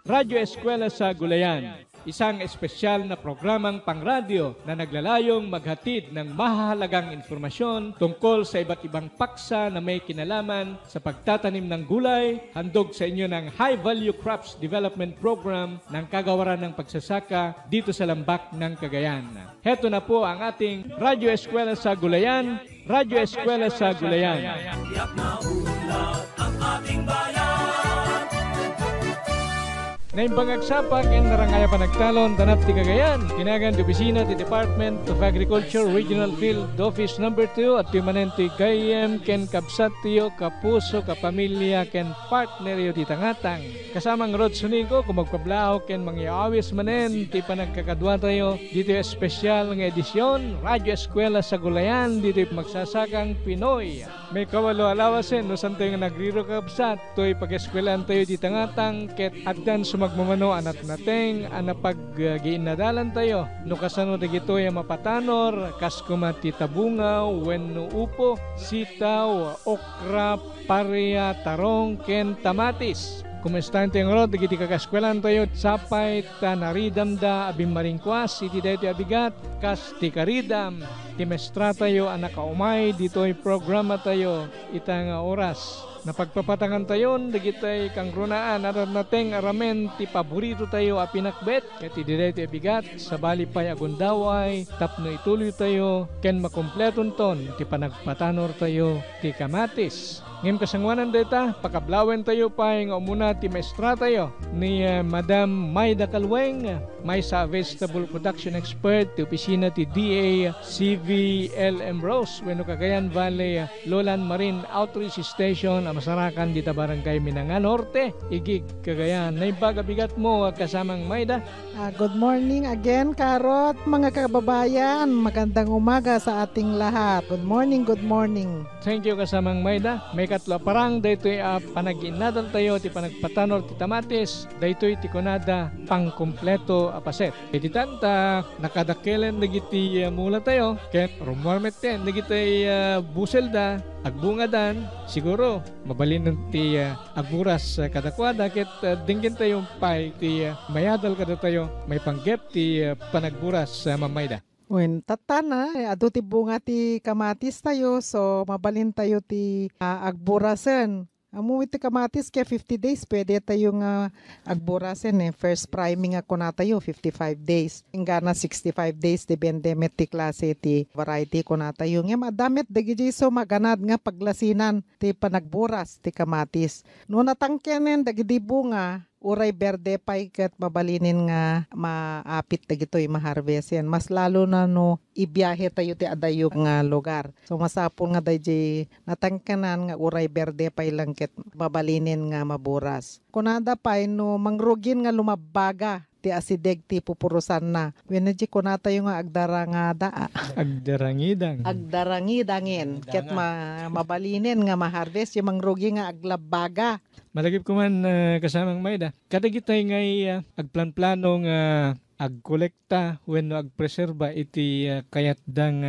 Radyo Eskwela sa Gulayan, isang espesyal na programang pangradyo na naglalayong maghatid ng mahahalagang informasyon tungkol sa iba't ibang paksa na may kinalaman sa pagtatanim ng gulay, handog sa inyo ng High Value Crops Development Program ng Kagawaran ng Pagsasaka dito sa Lambak ng Cagayan. Heto na po ang ating Radyo Eskwela sa Gulayan, Radyo Eskwela sa Gulayan. Tiyak na ulat ang ating bayan. Naimbangagsapak and narangaya panagtalon tanap ti Cagayan. Kinagan ti opisina ti Department of Agriculture Regional Field Office No. 2 at timanenti kayem ken kabsat tiyo kapuso kapamilya ken partner yo ti tangatang. Kasamang Rod Sunigo kung magpablao ken mangyawis manen ti panagkakadwa tayo dito espesyal nga edisyon Radyo Eskwela sa Gulayan dito magsasakang Pinoy. May kawalo alawasen no santo nga nagriro kabsat to'y pag-eskwelahan tayo ti tangatang ket addan magmamano anat nateng anapag giinadalan tayo no kasano dagito yung mapatanor kaskuma titabungaw wenno upo sitaw okra pareya tarong ken tamatis. Kumestante ang rod, dagiti kakaskwelahan tayo, sapay, tanaridam abim maringkwas, iti dayo ti abigat, kas ti karidam, timestra tayo, anak kaumay, dito'y programa tayo, itang oras. Napagpapatangan tayo, dagitay kang runaan, arat nateng aramen, ti paborito tayo, apinakbet, iti dayo ti abigat, sabali pa'y agundaway, tapno ituloy tayo, ken makumpleton ton, ti panagpatanor tayo, ti kamatis. Ngayong kasangwanan data, pakablawen tayo pa nga umuna ti maestra tayo ni Madam Mayda Calweng, may sa vegetable production expert ti opisina ti DA CVL Ambrose, wenno Cagayan Valley Lowland Marine Outreach Station, amasarakan dita barangay Minanga Norte, Igig, Cagayan. Naibagabigat mo kasamang Mayda. Good morning again, Karot, mga kababayan. Magandang umaga sa ating lahat. Good morning, good morning. Thank you kasamang Mayda. May katlo parang daytoy panag-inadal tayo ti panagpatanor ti tamatis, daytoy ti kunada pangkumpleto apaset. Iti tanta nakadakkelen dagiti mula tayo ken rumormet ten dagiti buselda agbungadan siguro mabalin ti agburas kadakwada ket dinggin tayo pay ti mayadal kada tayo may panggep ti panagburas Mamayda. Wen tatana adu ti bunga ti kamatis tayo so mabalin tayo ti agburasen. Amu iti kamatis kaya 50 days pwede tayo nga agburasen first priming ako na tayo 55 days. Ingana 65 days depende met ti klase ti variety ko na tayo. Ngem adamit dagiti so maganad nga paglasinan ti panagburas ti kamatis. No natangkenen dagiti bunga uray berde pay ket mabalinin nga maapit dagitoy maharvest yan. Mas lalo na no ibiyahe tayo ti adayog nga lugar. So masapol nga dayjay natangkanan nga uray berde pay lang ket mabalinin nga maburas. Kunada pay no mangrugin nga lumabaga ti asideg ti pupurusan na. Wenno di kunata yung nga agdarangada. Agdarangidang. Agdarangidangin. Ket mabalinin nga maharvest yung mangrugi nga aglabaga. Malagip ko man kasamang Mayda. Kadagitay ngay agplan-plano nga agkolekta wenno agpreserba iti kayatdang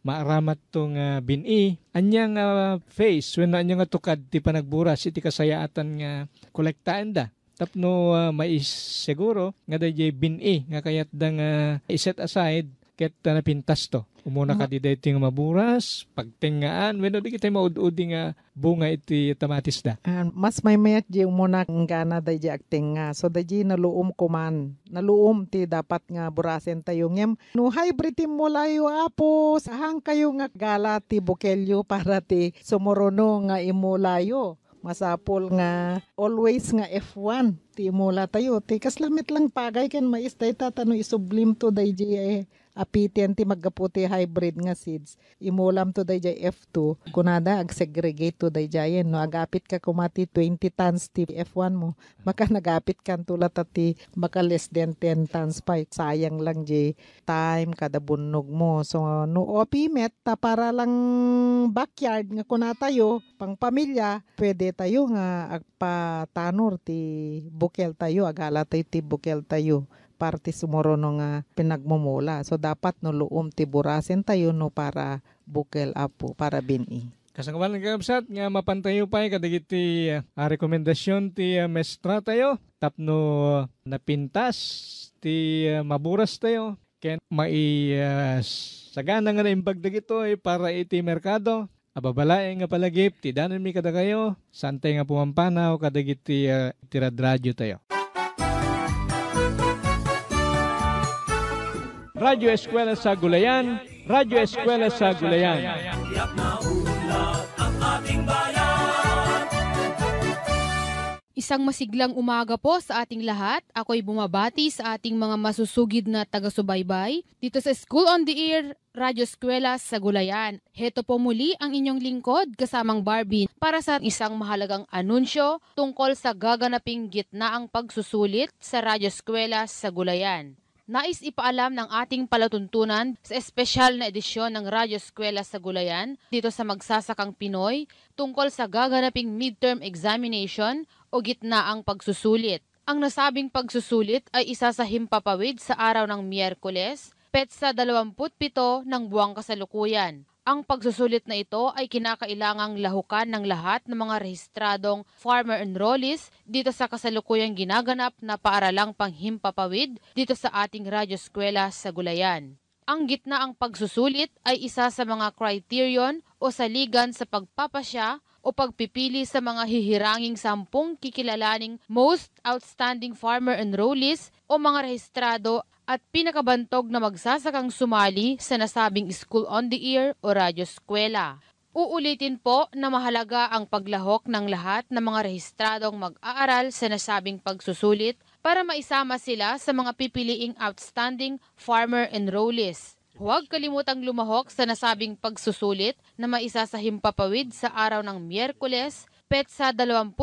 maaramat tong bini. Anyang face wenno anyang tukad ti panagburas iti kasayaatan nga kolektaan da. Tapno mais siguro nga dayjay bini nga kayatdang iset aside ket napintas to. Umuna ka di dating maburas, pagtingaan, wenno di kita maud-udi nga bunga iti tamatis da. Mas may mayat di umuna ng gana da di agtinga. So da di naluom kuman. Naluom ti dapat nga burasen tayo ngem. No hybrid ti mulayo apo, sahang kayo nga gala ti bukelyo para ti sumorono nga imulayo. Masapol nga always nga F1 ti mula tayo. Ti kaslamit lang pagay ken mais day tatano isublim to day di apitian ti maggaputi hybrid nga seeds. Imulam to dayjay F2. Kunada ag-segregate to dayjay no agapit ka kumati 20 tons ti F1 mo. Maka nagapit kan tulat ti maka less than 10 tons pa. Sayang lang jay time kada bunnog mo. So no opimet ta para lang backyard nga kunatayo pang pamilya pwede tayo nga agpatanor ti bukel tayo agala tayo ti bukel tayo. Parte sumorono nga pinagmumula. So dapat no luom ti burasen tayo no para bukel apo para bini. Kasangkapan ng kakabsat nga mapantayo pa kadagiti rekomendasyon ti mestra tayo tapno napintas ti maburas tayo ken sagana nga naimbag dagito para iti merkado. Ababalae nga palagip ti danon mi kada kayo santay nga pumampanaw kadagiti tiradradyo tayo. Radyo Eskwela sa Gulayan, Radyo Eskwela sa Gulayan. Tiyak na unlad ang ating bayan. Isang masiglang umaga po sa ating lahat. Ako'y bumabati sa ating mga masusugid na taga-subaybay dito sa School on the Air, Radyo Eskwela sa Gulayan. Heto po muli ang inyong lingkod kasamang Barbie para sa isang mahalagang anunsyo tungkol sa gaganaping gitnaang pagsusulit sa Radyo Eskwela sa Gulayan. Nais ipaalam ng ating palatuntunan sa espesyal na edisyon ng Radyo Eskwela sa Gulayan dito sa Magsasakang Pinoy tungkol sa gaganaping midterm examination o gitnaang pagsusulit. Ang nasabing pagsusulit ay isa sa himpapawid sa araw ng Miyerkules, petsa 27 ng buwang kasalukuyan. Ang pagsusulit na ito ay kinakailangang lahukan ng lahat ng mga rehistradong farmer enrollees dito sa kasalukuyang ginaganap na paaralang panghimpapawid dito sa ating Radyo Eskwela sa Gulayan. Ang gitnaang pagsusulit ay isa sa mga criterion o saligan sa pagpapasya o pagpipili sa mga hihiranging 10 kikilalaning most outstanding farmer enrollees o mga rehistrado at pinakabantog na magsasakang sumali sa nasabing School on the Air o Radyo Eskwela. Uulitin po na mahalaga ang paglahok ng lahat ng mga rehistradong mag-aaral sa nasabing pagsusulit para maisama sila sa mga pipiliing outstanding farmer enrollees. Huwag kalimutang lumahok sa nasabing pagsusulit na maisa sa himpapawid sa araw ng Miyerkules, petsa 27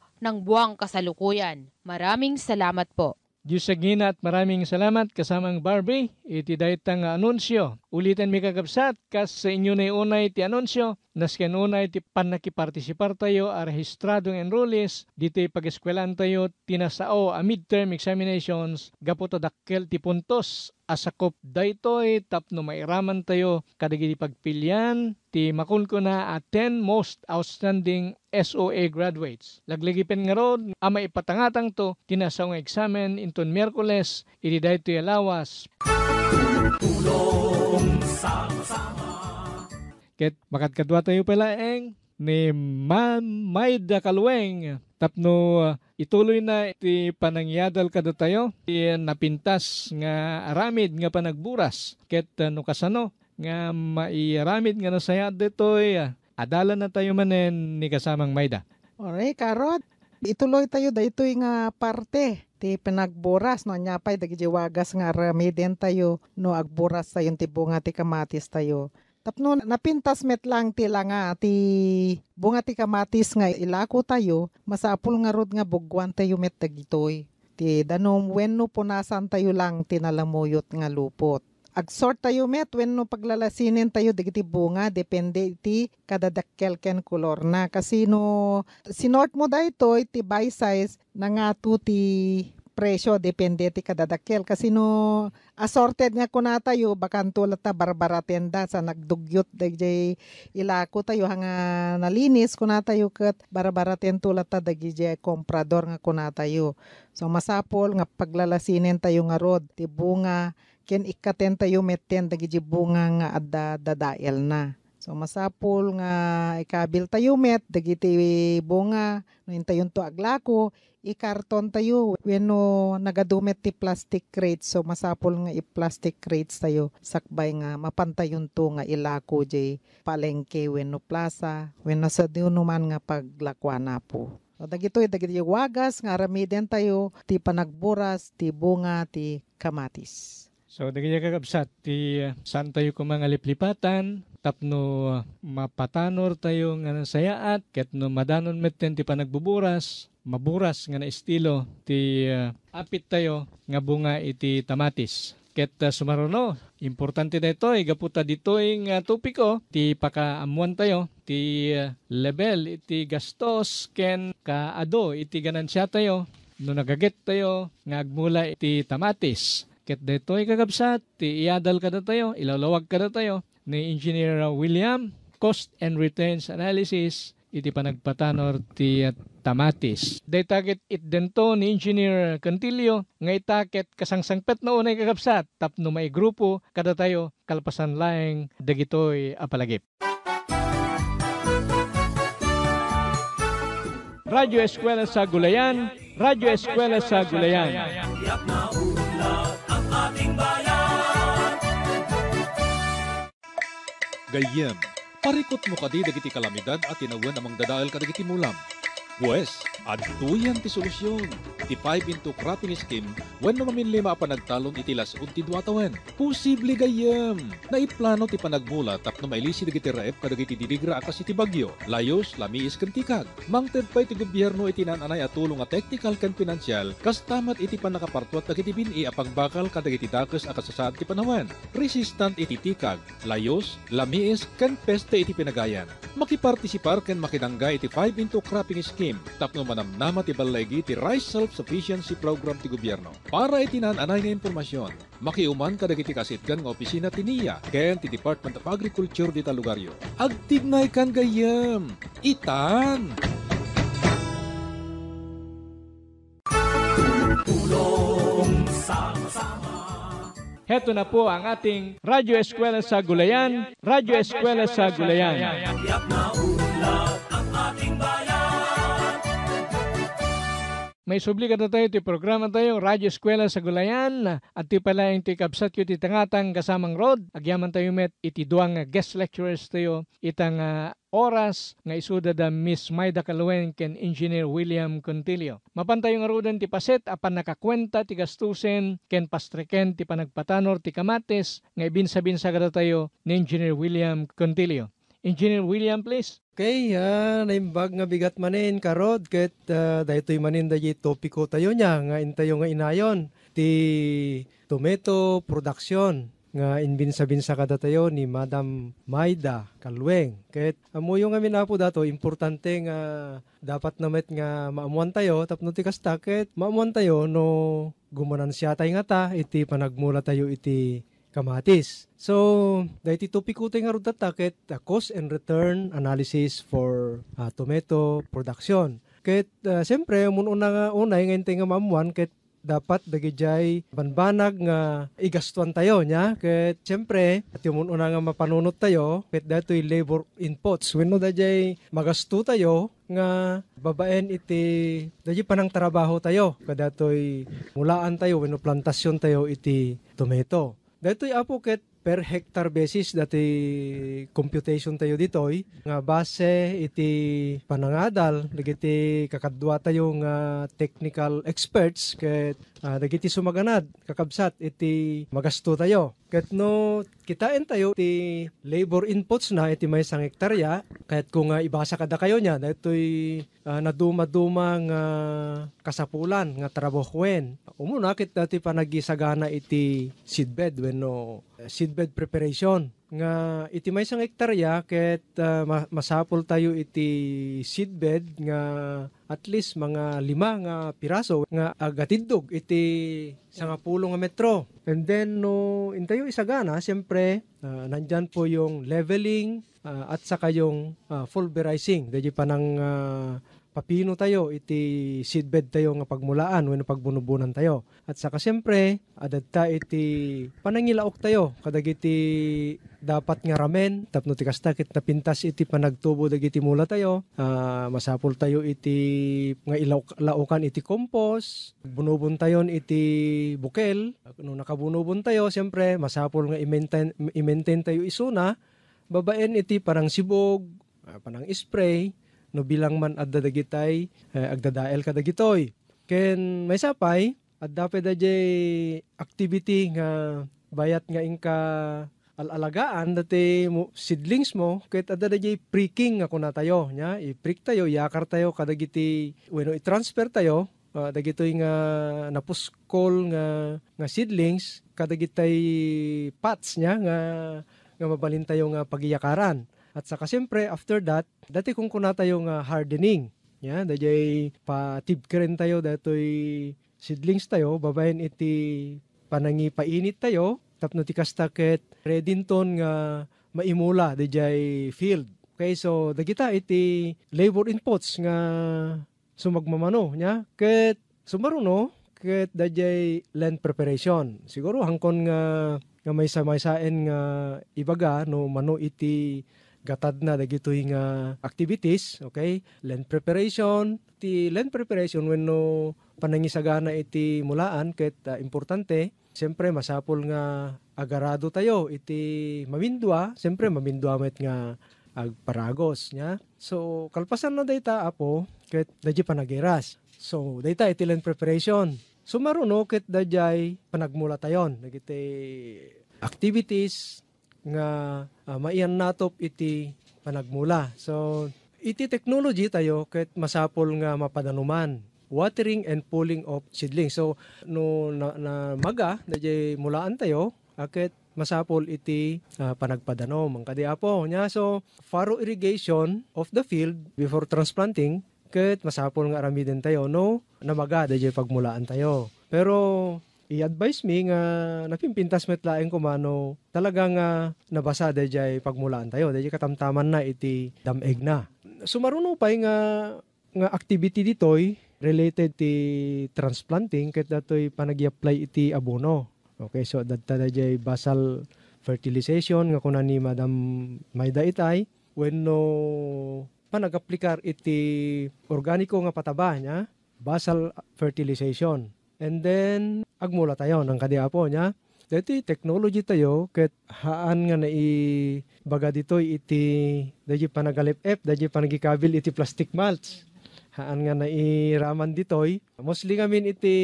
ng buwang kasalukuyan. Maraming salamat po. Diyos sa gina at maraming salamat kasamang Barbie. Iti daytang anunsyo. Ulitin mi kakabsat kas sa inyo na unay ti anunsyo. Nasken unay ti panakipartisipar tayo a rehistradong enrollees. Dito pag-eskwelan tayo tinasao a midterm examinations. Gaputo dakkel ti puntos. Asakop daytoy tapno mairaman tayo kadagiti pagpilyan ti makunko na 10 most outstanding SOA graduates. Laglagipen nga ron ama ipatangatang to tinasawang examen inton Miyerkules iti daytoy alawas. Tulong sama-sama. Ket makadkadwa tayo palaeng ni Ma'am Maida Kalueng tapno ituloy na iti panangyadal kada tayo ti napintas nga aramid nga panagburas ket no kasano nga mairamid nga nasayad ditoy adalan na tayo manen ni kasamang Maida. Alright, Karot. Ituloy tayo daytoy nga parte ti pinagburas no nyapay dagiti wagas nga aramiden tayo no agburas tayo ti bunga ti kamatis tayo. Tapno napintas met lang ti langa ti bunga ti kamatis nga ilako tayo, masapul nga rod nga bugwan tayo met dagitoy. Ti danom wenno punasan tayo lang tinalamuyot nga lupot. Agsort tayo met wenno paglalasinin tayo dagiti bunga depende iti kadadakkel ken kolor na kasi no sinort mo daytoy ti by size na nga tu ti presyo depende ti kadadakkel kasi no assorted nga kuna tayo bakan tulad ta barbaratenda sa nagdugyot dagiti ilako tayo hanga nalinis kuna tayo ket barbaraten tulad ta dagiti komprador nga kuna tayo. So masapol nga paglalasinin tayo nga rod ti bunga ken ikaten tayo metten dagiti bunga nga adda dadael na. So masapol nga ikabil tayo met dagiti bunga no intayon to aglako ikarton tayo wenno nagadumet ti plastic crates so masapol nga i-plastic crates tayo sakbay nga mapantayon to nga ilako jay palengke wenno plaza wenno sa dinuman nga paglakwan na po. So dagitoy dagiti wagas nga aramiden tayo ti panagburas ti bunga ti kamatis. So dagiti kakabsat ti saan tayo kumang liplipatan tapno mapatanor tayo nga nasayaat ket no madanon metten ti panagbuburas maburas nga na estilo ti apit tayo nga bunga iti tamatis. Ket sumaruno, importante dito gaputa ditoy nga topiko ti pakaamuan tayo ti level iti gastos ken kaado iti ganansya tayo no nagaget tayo nga agmula iti tamatis. Ket ditoy kakabsat ti iadal kada tayo, ilalawag kada tayo ni Engineer William cost and returns analysis iti panagpatanor ti tamatis. Day target it dento ni Engineer Cantillo nga itaket kasangsangpet na unay kakabsat tapno may grupo kada tayo kalpasan laeng dagitoy apalagip. Radyo Eskwela sa Gulayan, Radyo Eskwela sa Gulayan. Tiyak na ulat ang ating bayan. Gayem, parikot mo kadi dagiti kalamidad at tinawan amang dadaal kadagiti mulam. Pues, adtuyan ti solusyon. Ti 5 into cropping scheme, when maminli maapanagtalon iti lasod ti duwatawan. Posible gayam. Naiplano ti panagmula tapno mailisi dagiti raep kadagiti didigra akas iti bagyo. Layos, lamiis ken tikag. Mangted pa iti gobyerno iti nananay at tulong a technical ken financial, kas tamat iti panakapartuat dagiti bini apang bakal kadagiti dakes akas sasaad ti panawan. Resistant iti tikag, layos, lamiis ken peste iti pinagayan. Makipartisipar ken makinangga iti 5 into cropping scheme tapno manamnama ti balaygi ti Rice Self-Sufficiency Program ti gobyerno. Para itinananay nga impormasyon, makiuman kadagiti kasitgan nga opisina ti NIA ken ti Department of Agriculture dita lugaryo. Agtignay kan gayam, itan! Tulong sama-sama. Heto na po ang ating Radyo Eskwela sa Gulayan, Radyo Eskwela sa Gulayan. Tiyak na ulat ang ating bayan. May subli ka na tayo, ti programa tayo, Radyo Eskwela sa Gulayan, at ti pala yung ti kabsat ko ti tangatang kasamang road. Agyaman tayo met, iti duang guest lecturers tayo, itang oras nga isuda da Miss Maida Caluen ken Engineer William Contillo. Mapantayo nga rodan ti paset, apan nakakwenta ti gastusen, ken pastreken ti panagpatanor ti kamates, nga ibinsa-binsa ka tayo ni Engineer William Contillo. Engineer William, please. Okay, naimbag nga bigat manin karod ket daytoy manin da topiko tayo nya nga intayo nga inayon ti tomato production nga inbinsa-binsa kada tayo ni Madam Maida Caluen. Ket amuyo nga minapo dato importante nga dapat namet nga maamuan tayo tapno ti kasta ket maamuan tayo no gumanan siya tay nga ta iti panagmula tayo iti kamatis. So, dahil topiko tayo nga ron tatakit, cost and return analysis for tomato production. Ket, siyempre, muna nga unay ngayon tayo nga mamuan, ket dapat dagijay banbanag nga igastuan tayo nya. Ket, siyempre, at yung muna nga mapanunot tayo, ket dato'y labor inputs. When no dajay magasto tayo, nga babaen iti dajay panang trabaho tayo. Kadato'y mulaan tayo, when no plantasyon tayo iti tomato. Dato'y apo ket per hectare basis dati computation tayo ditoy nga base iti panangadal dagiti kakadwa tayo nga technical experts ket dagiti sumaganad kakabsat iti magasto tayo ket no kitain tayo ti labor inputs na iti may sang hektarya ket kung ibasa kada kayo nya datoy naduma-duma nga kasapulan nga trabahoen umuna ket dati panagisagana iti seedbed wenno seedbed preparation nga iti may sang hektarya ket masapol tayo iti seedbed nga at least mga 5 nga piraso nga agatidog iti 10 nga metro. And then no intayo isagana siyempre nandyan po yung leveling at saka yung pulverizing. Dahil panang papino tayo, iti seedbed tayo nga pagmulaan, when pagbunubunan tayo. At saka siyempre, adadta iti panangilaok tayo, kadagiti dapat nga ramen, tapno ti kastakit na pintas iti panagtubo dagiti mula tayo, masapol tayo iti nga ilaukan iti compost, bunubon tayo iti bukel, no nakabunubon tayo, siyempre, masapol nga i-maintain tayo isuna, babaen iti parang sibog, panang spray, no bilang man adda dagitay agdadael kadagitoy. Ken may sapay adda pedajay activity nga bayat nga ingka alalagaan dati seedlings mo ket adda dajay pricking nga kuna tayo nya i-prick tayo yakar tayo kadagiti wenno i-transfer tayo dagitoy nga napuskol nga seedlings kadagitay pots nya nga mabalin tayo nga pagiyakaran. At saka siyempre, after that, dati kung kuna tayo nga hardening. Yeah, dajay patibkeren tayo, datoy seedlings tayo, babayan iti panangi painit tayo, tapno ti kastakit, redinton nga maimula dijay field. Okay, so dagita iti labor inputs nga sumagmamano nya ket sumaruno ket dajay land preparation. Siguro hangkon nga may saen nga ibaga no mano iti gatad na dagitoy nga activities, okay? Land preparation, ti land preparation wenno panangisagana iti mulaan ket importante, siyempre masapol nga agarado tayo iti mamindwa, siyempre mamindwa met nga agparagos nya. So kalpasan na dayta apo ket dadya panagiras. So dayta iti land preparation. Sumaruno ket dayay panagmula tayon dagiti activities nga maiyan natop iti panagmula. So iti technology tayo ket masapol nga mapadanuman watering and pulling of seedlings. So no na maga dayay mulaan tayo aket masapol iti panagpadanom ang kadi apo nya. So furrow irrigation of the field before transplanting ket masapol nga aramiden tayo no namaga dayay pagmulaan tayo. Pero i-advise me nga napimpintas met laeng kumano talaga nga nabasa dayay pagmulaan tayo dayay katamtaman na iti dameg na. Sumaruno pay nga activity ditoy related ti transplanting ket datoy panagi-apply iti abono. Okay, so dadta dayay basal fertilization nga kunan ni Madam Mayda itay wenno panag-aplikar iti organiko nga pataba nya basal fertilization. And then agmula tayo ng kadiapo nya. Dati technology tayo ket haan nga baga ditoy iti dayay panagalip-ep dayay panagikabil iti plastic mulch. Haan nga nairaman ditoy. Mostly ngamin iti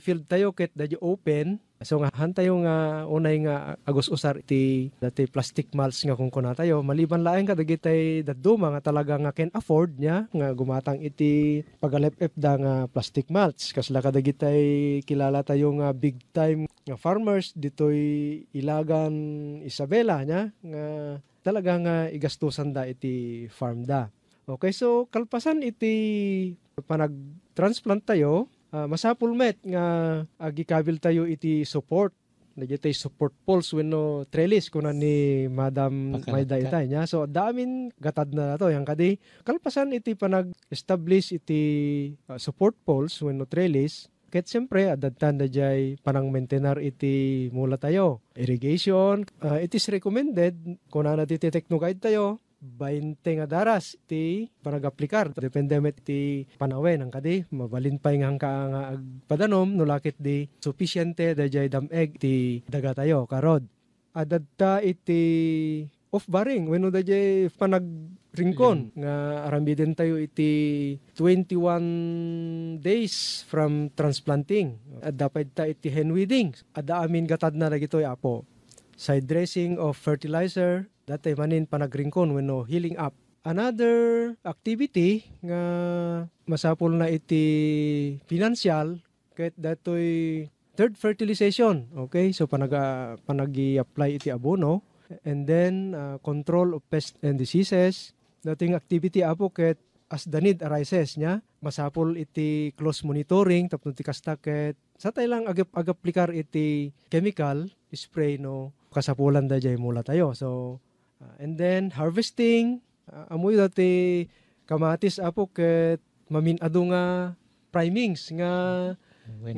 field tayo ket dayay open. So nga han tayo nga unay nga agos usar iti dati plastic mulch nga kung kuna tayo maliban laeng kadagitay daduma nga talaga nga can afford nya nga gumatang iti pagalep-ep da nga plastic mulch kasla kadagitay kilala tayo nga big time nga farmers ditoy Ilagan Isabela nya nga talaga nga igastusan da iti farm da. Okay, so kalpasan iti panag-transplant tayo masapul met nga agikabil tayo iti support nagyatay support poles wenno trellis kunan ni Madam Mayda itay nya. So damin gatad na nato yang kadi kalpasan iti panag-establish iti support poles wenno trellis ket siyempre adadtan dayay panang maintainer iti mula tayo. Irrigation it is recommended kunan iti techno guide tayo 20 nga daras iti panag-aplikar. Depende met iti panawen ang kadi mabalin pay nga nga agpadanom no lakit di sufficiente dayay dameg ti daga tayo karod. Adadta iti off-bearing wenno dayay panagringkon nga arambiden tayo iti 21 days from transplanting. Dapat ta iti hen weeding. Adda amin gatad na dagitoy apo. Side dressing of fertilizer datay manin panagringkon wenno healing up. Another activity nga masapol na iti financial ket datoy third fertilization. Okay, so panagi-apply iti abono and then control of pests and diseases. Dating activity apo ket as the need arises nya masapol iti close monitoring tapno ti kasta ket satay lang agaplikar iti chemical spray no kasapulan dayay mula tayo. So and then harvesting amoy dati kamatis apo ket maminado nga primings nga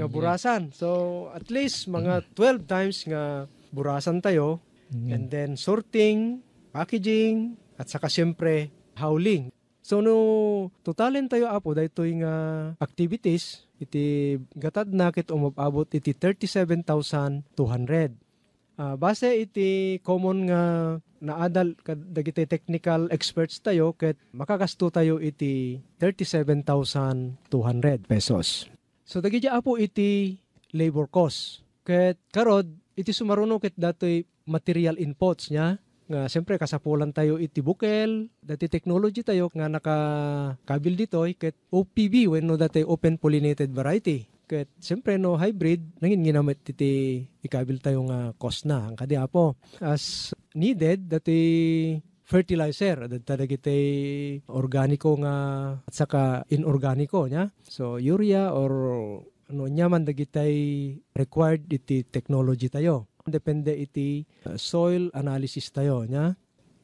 burasan. So at least mga 12 times nga burasan tayo and then sorting, packaging at saka siyempre howling. So no totalin tayo apo daytoy nga activities iti gatad na ket umabot iti 37,200. Base iti common nga naadal dagiti technical experts tayo ket makagasto tayo iti 37,200 pesos. So dagiti apo iti labor cost. Ket karod iti sumaruno ket datoy material inputs nya nga siyempre kasapulan tayo iti bukel dati technology tayo nga nakakabil ditoy ket OPV wenno dati open pollinated variety. Ket siyempre no hybrid nangin ginamit iti ikabil tayo nga cost na ang kadi apo as needed dati fertilizer dagiti organiko nga at saka inorganiko nya. So urea or ano nyaman dagitay required iti technology tayo. Depende iti soil analysis tayo nya.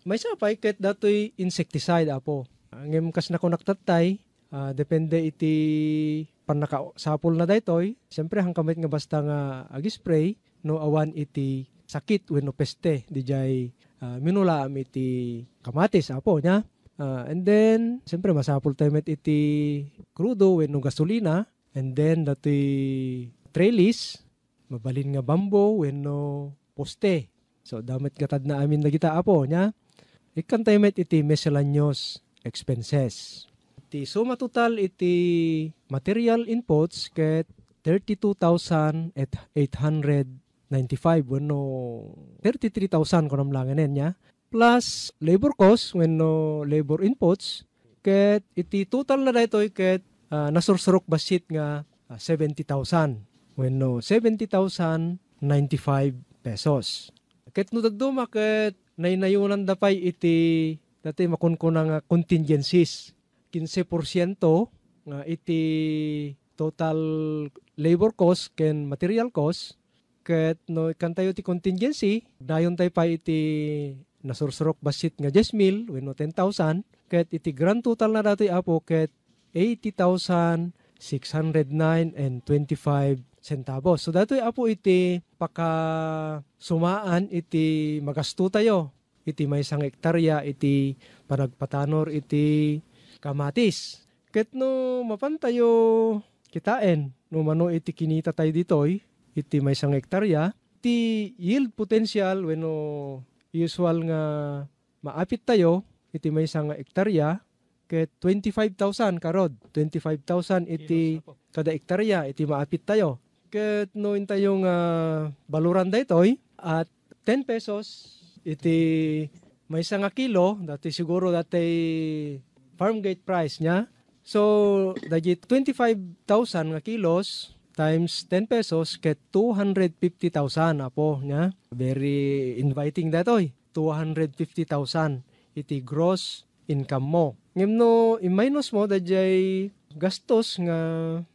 may sapay ket datoy insecticide apo. Ngem kas na ko naktatay, depende iti panakasapol na daytoy. Siyempre hangkamit nga basta nga agi-spray no awan iti sakit wenno peste dijay minulaam iti kamatis apo nya. And then siyempre masapol tayo met iti crudo wenno gasolina. And then datoy trellis, mabalin nga bambo wenno poste. So damit gatad na amin na kita apo nya. Ikan tayo met iti miscellaneous expenses. Iti suma total iti material inputs ket 32,895 wenno 33,000 kunam langanen nya. Plus labor cost wenno labor inputs ket iti total na daytoy ket nasursurok basit nga 70,000 wenno 70,095 pesos. Ket no dagduma ket nainayunan dapay iti dati makunkuna nga contingencies 15% nga iti total labor cost ken material cost ket no ikan tayo ti contingency dayon tayo pa iti nasursurok basit nga 10,000 wenno 10,000 ket iti grand total na dati apo ket 80,609.25 centavos. So datoy apo iti pakasumaan iti magasto tayo. Iti may isang hektarya iti panagpatanor iti kamatis. Ket no mapantayo kitain no mano iti kinita tayo ditoy iti may isang hektarya iti yield potential wenno usual nga maapit tayo iti may isang hektarya ket 25,000 karod. 25,000 iti kada hektarya iti maapit tayo. Ket no intayong baluran daytoy at 10 pesos iti may isang kilo, dati siguro dati farm gate price niya. So, dati 25,000 nga kilos times 10 pesos ket 250,000 apo niya. Very inviting datoy. 250,000 iti gross income mo. Ngem no, i-minus mo dati gastos nga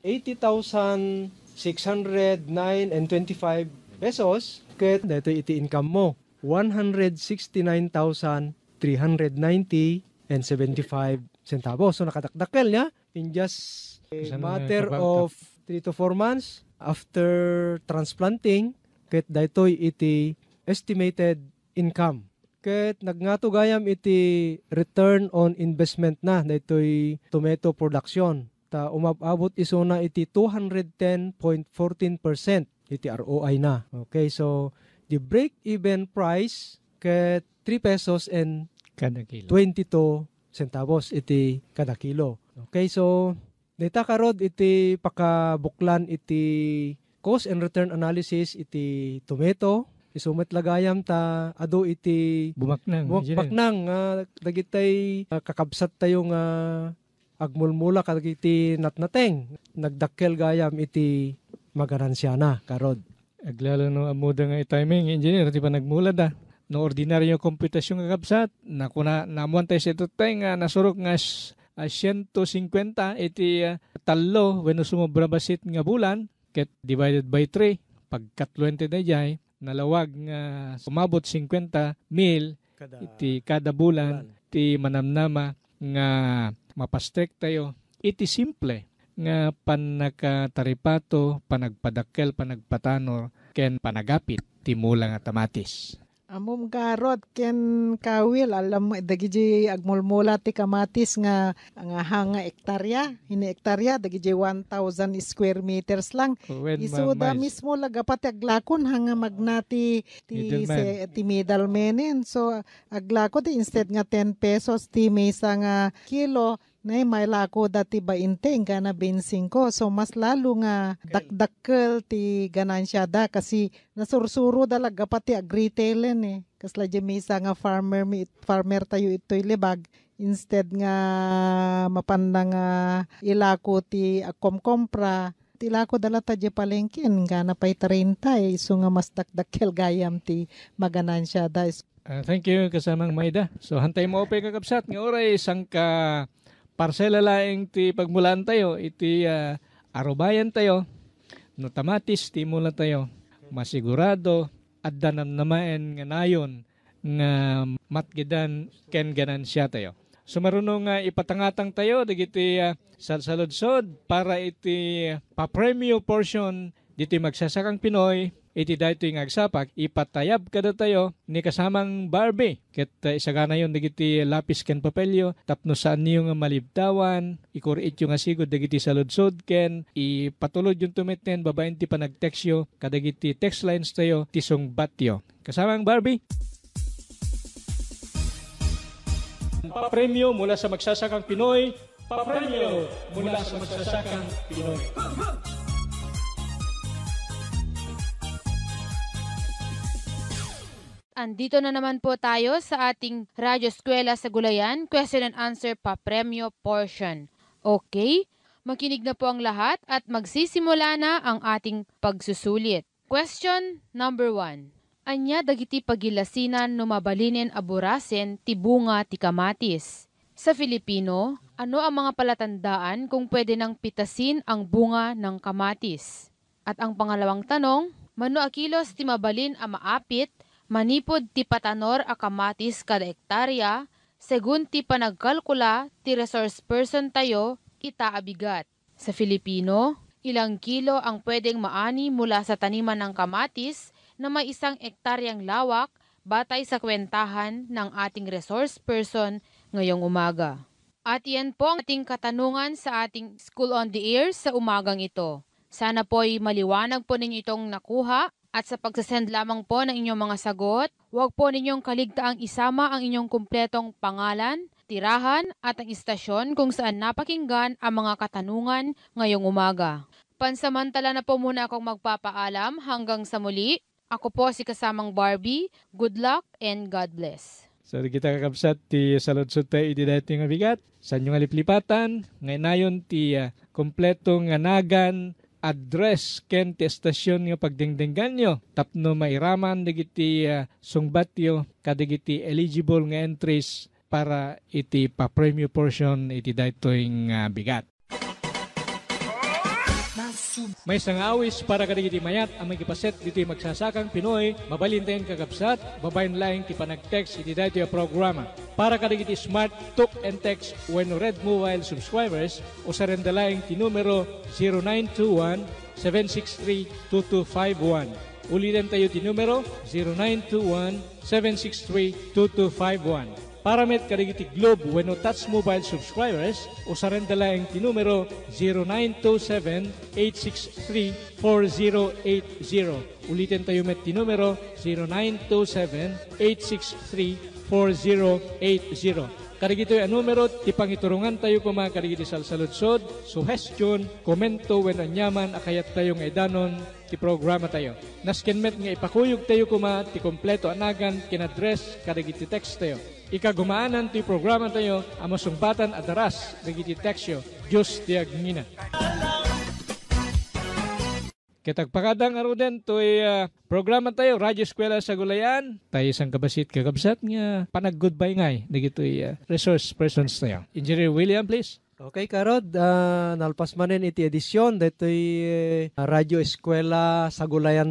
80,609.25 pesos ket dito iti income mo 169,390.75 centavos. So nakadakdakel niya in just a matter of 3 to 4 months after transplanting ket daytoy iti estimated income. Ket nagngato gayam iti return on investment na daytoy tomato production. Ta umabot isuna iti 210.14% iti ROI na. Okay, so the break-even price ket 3 pesos and Kada kilo. 22 centavos iti kada kilo. Okay, so data karod iti pakabuklan iti cost and return analysis iti tomato. Isumet lagayam ta ado iti Bumaknang. buknang dagitay kakabsat tayo nga agmulmula kadagiti natnateng. Nagdakkel gayam iti maganansya na karod. Aglalo no amuda nga timing engineer di pa nagmula da. No ordinaryo komputasyon nga kabsat na kuna namuan tayo sa tutay nga nasurok nga 150 iti talo wenno sumobra basit nga bulan ket divided by 3 pagkat 20 dayjay nalawag nga sumabot 50,000 iti kada bulan iti manamnama nga mapastrek tayo iti simple nga panakataripato panagpadakkel panagpatanor ken panagapit ti mula nga tamatis. Amom karot ken kawil alam mo dagiti agmulmula ti kamatis nga hanga hektarya hini hektarya dagiti 1,000 square meters lang isu da mismo lagapat aglakon hanga magnati ti middleman so aglako ti instead nga 10 pesos ti mesa nga kilo nay may lako dati 20 nga na 25 so mas lalo nga dakdakkel ti ganansya da kasi nasursuro dalaga pati ag-retailen kasla di misa nga farmer tayo ito'y libag instead nga mapanda nga ilako ti akom-kompra ti lako dala ta di palengkin nga napay 30 so nga mas dakdakkel gayam ti maganansya da. Thank you kasamang Maida. So hantay mo pa kakabsat nga oray sangka parsela laeng ti pagmulaan tayo, iti arubayan tayo, no tamatis ti mula tayo, masigurado, at danam namaen nga nayon, nga matgidan ken ganan siya tayo. So marunong nga ipatangatang tayo dagiti salsaludsod para iti papremyo portion diti magsasakang Pinoy iti daytoy nga agsapak ipatayab kada tayo ni kasamang Barbie ket isagana yon dagiti lapis ken papelyo tapno saan niyo nga malibtawan ikurit yung asigod dagiti saludsod ken ipatulod yung tumeten babaen ti panagtextyo kadagiti text lines tayo tisong batyo kasamang Barbie. Papremyo mula sa magsasakang Pinoy. Papremyo mula sa magsasakang Pinoy. Andito na naman po tayo sa ating Radyo Eskwela sa Gulayan, question and answer papremyo portion. Okay, makinig na po ang lahat at magsisimula na ang ating pagsusulit. Question number 1. Anya dagiti pagilasinan no mabalinen aburasen ti bunga ti kamatis. Sa Filipino, ano ang mga palatandaan kung pwede nang pitasin ang bunga ng kamatis? At ang pangalawang tanong, mano a kilos ti mabalin a maapit, manipod ti patanor a kamatis kada hektarya, segun ti panagkalkula ti resource person tayo, ita abigat. Sa Filipino, ilang kilo ang pwedeng maani mula sa taniman ng kamatis na may 1 hektaryang lawak batay sa kwentahan ng ating resource person ngayong umaga. At yan po ang ating katanungan sa ating School on the Air sa umagang ito. Sana po'y maliwanag po ninyo itong nakuha at sa pagsasend lamang po ng inyong mga sagot, huwag po ninyong kaligtaang isama ang inyong kumpletong pangalan, tirahan at ang istasyon kung saan napakinggan ang mga katanungan ngayong umaga. Pansamantala na po muna akong magpapaalam hanggang sa muli. Ako po si kasamang Barbie. Good luck and God bless. So kita kakabsat ti saludsod tayo iti dating nga bigat. Sa inyong aliplipatan, ngayon nayon ti kompletong nagan, address ken ti estasyon nga pagdingdinggan nyo. Tapno mairaman dagiti sungbatyo kadagiti eligible nga entries para iti pa-premyo portion iti daytoy bigat. May sangawis para kadagiti mayat ang magipaset diti magsasakang Pinoy, mabalintayin kakabsat, babayin laing ti panag-text iti daytoy programa. Para kadagiti smart talk and text when red mobile subscribers o sa rendalaing ti numero 0921-763-2251. Ulitin tayo ti numero 0921-763-2251. Para met kadagiti Globe when no touch mobile subscribers o sa rendalaing ti numero 0927-863-4080. Ulitin tayo met ti numero 0927-863-4080. Kadagito'y numero ti pangiturungan tayo kuma kadagiti salsaludsod, suggestion, komento when anyaman akayat tayo nga idanon ti programa tayo. Naskenmet nga ipakuyog tayo kuma ti kompleto anagan kinadress kadagiti text tayo. Ikagumaanan ti programa tayo amasungpatan at daras dagiti textyo Diyos ti agngina. Kitagpakadang aruden to'y programa tayo Radyo Eskwela sa Gulayan. Tayo isang kabasit kakabsat nga panag-goodbye ngay dagito'y resource persons tayo. Engineer William, please. Okay, Karod, nalpas manen iti edisyon dito'y Radyo Eskwela sa Gulayan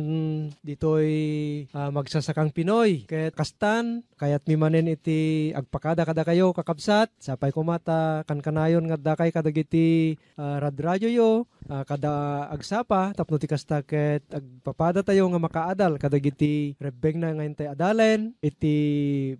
dito'y magsasakang Pinoy. Ket kastan, kayat mi manen iti agpakada kada kayo kakabsat, sapay kumata kankanayon nga dakay kadagiti radyo yo, kada agsapa, tapno ti kasta ket agpapada tayo nga makaadal kadagiti rebeng na ngayon tayo adalen, iti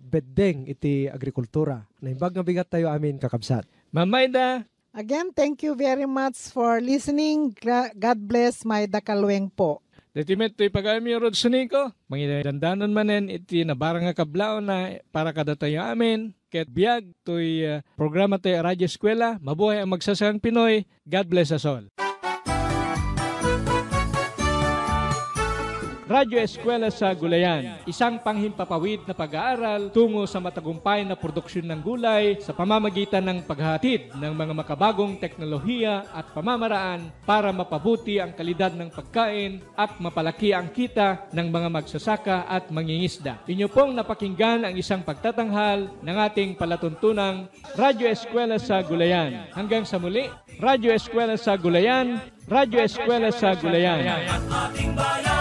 beddeng, iti agrikultura. Naimbag nga bigat tayo amin kakabsat. Mamayda. Again, thank you very much for listening. God bless my dakalweng po. Detimet to'y pag-ami rod suniko. Mangidandanon manen iti nabarang nga kablao na para kada tayo amin. Ket biyag to'y programa tayo Radyo Eskwela. Mabuhay ang magsasakang Pinoy. God bless us all. Radyo Eskwela sa Gulayan, isang panghimpapawid na pag-aaral tungo sa matagumpay na produksyon ng gulay sa pamamagitan ng paghahatid ng mga makabagong teknolohiya at pamamaraan para mapabuti ang kalidad ng pagkain at mapalaki ang kita ng mga magsasaka at mangingisda. Inyo pong napakinggan ang isang pagtatanghal ng ating palatuntunang Radyo Eskwela sa Gulayan. Hanggang sa muli, Radyo Eskwela sa Gulayan, Radyo Eskwela sa Gulayan. Ating bayan.